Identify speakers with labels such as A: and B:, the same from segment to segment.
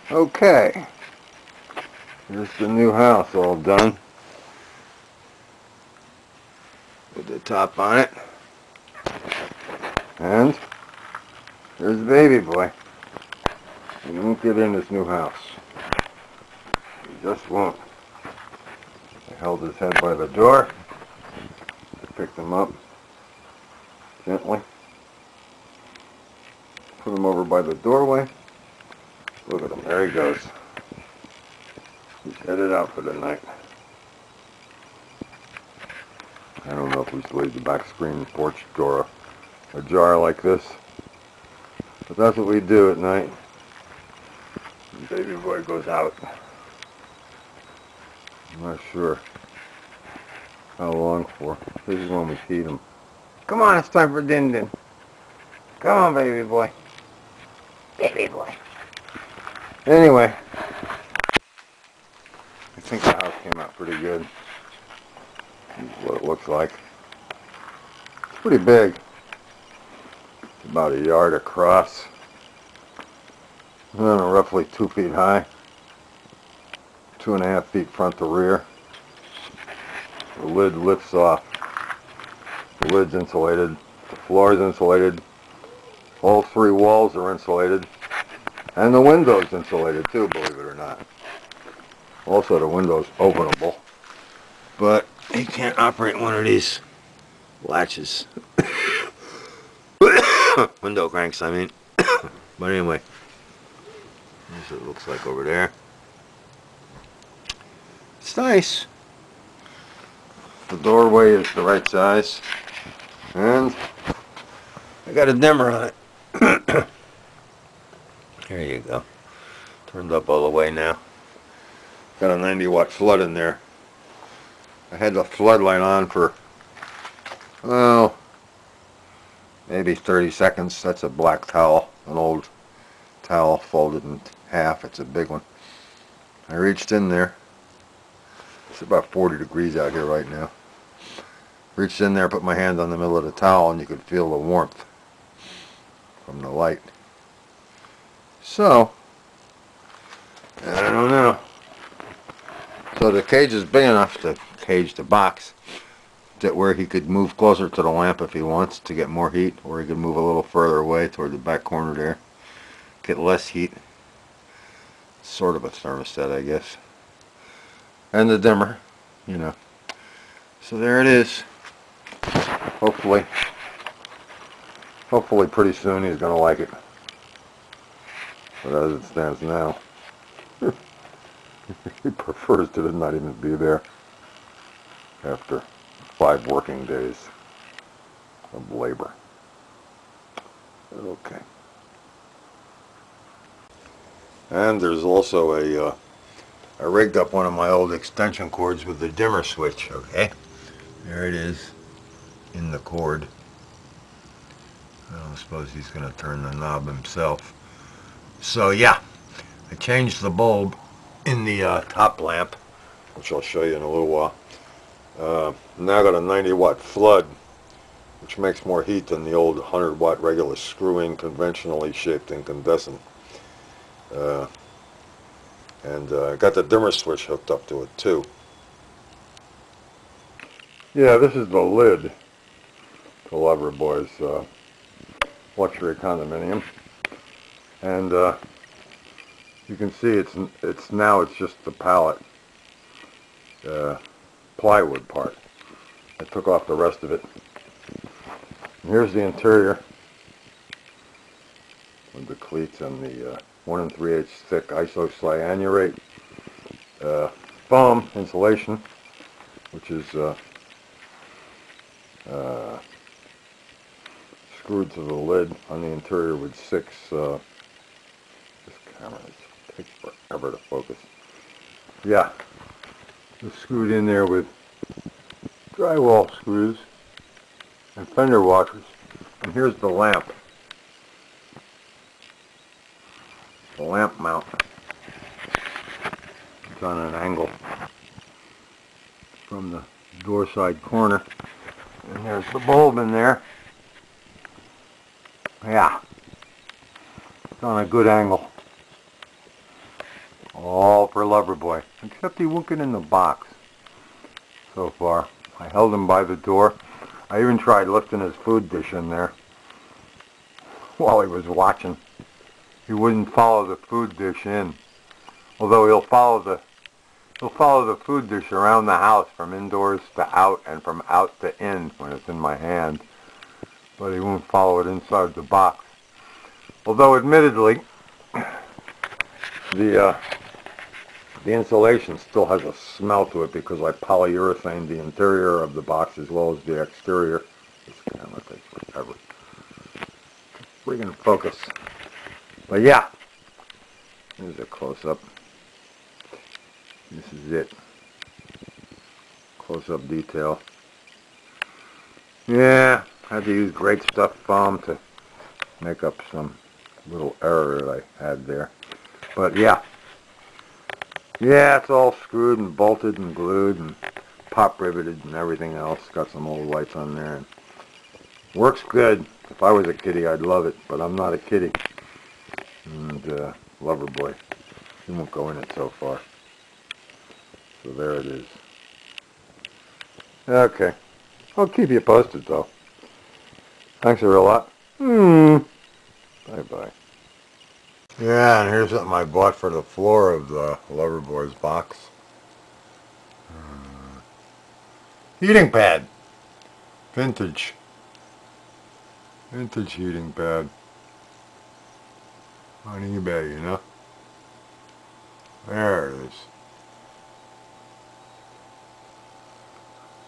A: Okay, here's the new house all done with the top on it, and here's the baby boy. He won't get in this new house. He just won't. I held his head by the door to pick him up gently. Put him over by the doorway. Look at him, there he goes. He's headed out for the night. I don't know if we should leave the back screen porch door ajar like this, but that's what we do at night. The baby boy goes out. I'm not sure how long for. This is when we feed him. Come on, it's time for Din Din. Come on, baby boy. Baby boy. Anyway, I think the house came out pretty good. This is what it looks like. It's pretty big. It's about a yard across. And roughly 2 feet high. 2.5 feet front to rear. The lid lifts off. The lid's insulated. The floor is insulated. All 3 walls are insulated. And the window's insulated too, believe it or not. Also the window's openable. But you can't operate one of these latches. Window cranks, I mean. But anyway. Here's what it looks like over there. It's nice. The doorway is the right size. And I got a dimmer on it. There you go. Turned up all the way now. Got a 90-watt flood in there. I had the floodlight on for, well, maybe 30 seconds. That's a black towel, an old towel folded in half. It's a big one. I reached in there. It's about 40 degrees out here right now. Reached in there, put my hand on the middle of the towel, and you could feel the warmth from the light. So, I don't know. So the cage is big enough to cage the box that where he could move closer to the lamp if he wants to get more heat, or he could move a little further away toward the back corner there, get less heat. Sort of a thermostat, I guess. And the dimmer, you know. So there it is. Hopefully pretty soon he's going to like it. But as it stands now, he prefers to not even be there after 5 working days of labor. Okay. And there's also I rigged up one of my old extension cords with the dimmer switch, okay? There it is in the cord. I don't suppose he's going to turn the knob himself. So yeah, I changed the bulb in the top lamp, which I'll show you in a little while. Now got a 90-watt flood, which makes more heat than the old 100-watt regular screw-in conventionally shaped incandescent. And got the dimmer switch hooked up to it too. Yeah, this is the lid to Loverboy's luxury condominium, and you can see it's just the pallet plywood part. I took off the rest of it. And here's the interior with the cleats and the 1 3/8 thick isocyanurate foam insulation, which is screwed to the lid on the interior with 6, this camera takes forever to focus. Yeah, it's screwed in there with drywall screws and fender washers. And here's the lamp. The lamp mount. It's on an angle from the door side corner. And there's the bulb in there. Yeah. It's on a good angle. All for Loverboy. Except he won't get in the box so far. I held him by the door. I even tried lifting his food dish in there while he was watching. He wouldn't follow the food dish in. Although he'll follow the food dish around the house from indoors to out and from out to in when it's in my hand. But he won't follow it inside the box. Although admittedly, the insulation still has a smell to it because I polyurethane the interior of the box as well as the exterior. This camera takes forever. Friggin' focus. But yeah, here's a close-up. This is it. Close-up detail. Yeah, had to use great stuff foam to make up some little error that I had there. But yeah. Yeah, it's all screwed and bolted and glued and pop riveted and everything else. Got some old lights on there. And works good. If I was a kitty, I'd love it, but I'm not a kitty. And Loverboy, he won't go in it so far. So there it is. Okay. I'll keep you posted, though. Thanks a real lot. Bye-bye. Yeah, and here's something I bought for the floor of the Loverboy's box. Heating pad. Vintage. Vintage heating pad. On eBay, you know. There it is.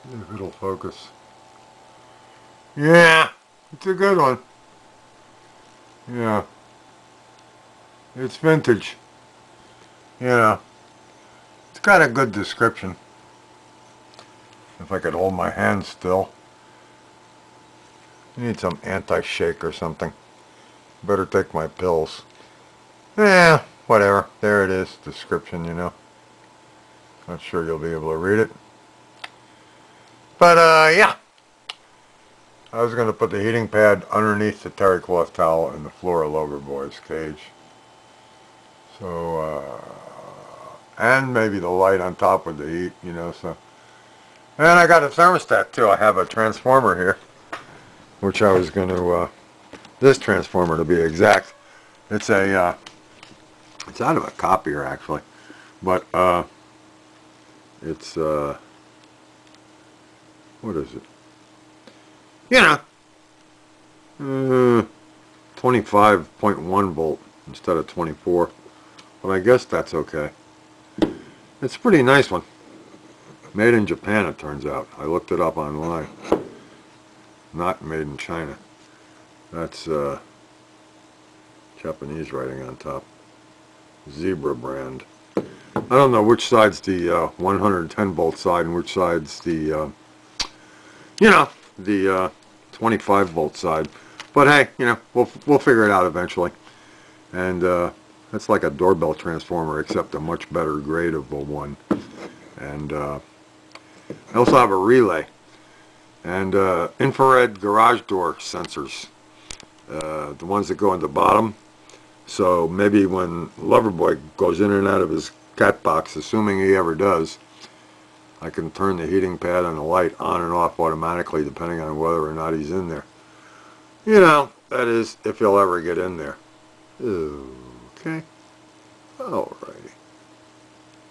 A: See if it'll focus. Yeah, it's a good one. Yeah. It's vintage. Yeah. It's got a good description. If I could hold my hand still. I need some anti-shake or something. Better take my pills. Yeah, whatever. There it is. Description, you know. Not sure you'll be able to read it. But, yeah. I was going to put the heating pad underneath the terry cloth towel in the floor of Loverboy's cage. So, and maybe the light on top with the heat, you know, so. And I got a thermostat, too. I have a transformer here, which I was going to, this transformer to be exact. It's a, it's out of a copier, actually. But, it's, what is it? You know, 25.1 volt instead of 24. But I guess that's okay. It's a pretty nice one. Made in Japan, it turns out. I looked it up online. Not made in China. That's Japanese writing on top. Zebra brand. I don't know which side's the 110 volt side and which side's the, you know, the 25 volt side. But hey, you know, we'll figure it out eventually. And it's like a doorbell transformer, except a much better grade of a one. And I also have a relay and infrared garage door sensors, the ones that go in the bottom. So maybe when Loverboy goes in and out of his cat box, assuming he ever does, I can turn the heating pad and the light on and off automatically depending on whether or not he's in there. You know, that is, if he'll ever get in there. Okay. Alrighty.